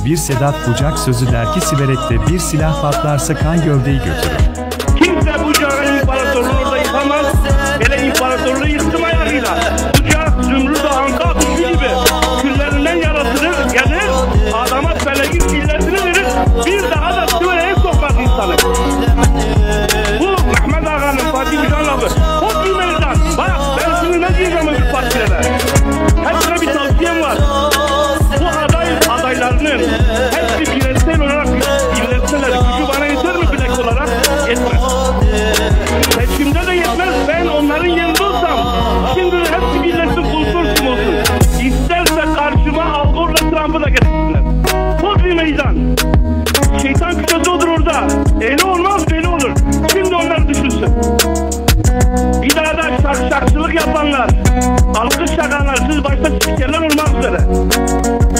Bir Sedat Bucak sözü der ki Siverek'te bir silah patlarsa kan gövdeyi götürür. Kimse Bucak'ın imparatorluğunu orada yıkamaz. Hele imparatorluğu yıktım ayağıyla. Bucak, Zümrüt Ağa'nda kuşu gibi küllerinden yaratılır, gelir, adama feleğin illetini verir, bir daha da Siverek'e sokmaz insanı. Bu Mehmet Ağa'nın, Fatih Bucak'ın lafı. O bir meydan. Bak ben şimdi ne diyeceğim öbür partilere. Hepsine bir tavsiyem var. Bu adaylarının hepsi bireysel olarak illetseler, gücü bana yeter mi bilek olarak? Yetmez. Seçimde de yetmez. Ben onların yerinde olsam, şimdi hepsi birleşsin, konsorsiyum olsun. İsterse karşıma Al Gore'la Trump'ı da getirsinler. Bu bir meydan. Şeytan küçesi olur orada. Eli olmaz, beli olur. Şimdi onlar düşünsün. Bir daha da şakşakçılık yapanlar, alkış şakanlar, siz başta spikerler olmak üzere.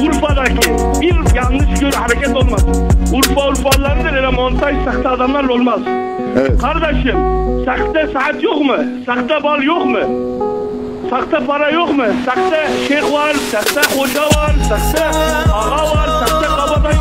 Urfa'daki bir yanlış hareket olmaz. Urfalılardır, öyle montaj sahte adamlarla olmaz. Evet. Kardeşim, sahte saat yok mu? Sahte bal yok mu? Sahte para yok mu? Sahte şeyh var, sahte hoca var, sahte ağa var, sahte kabadayı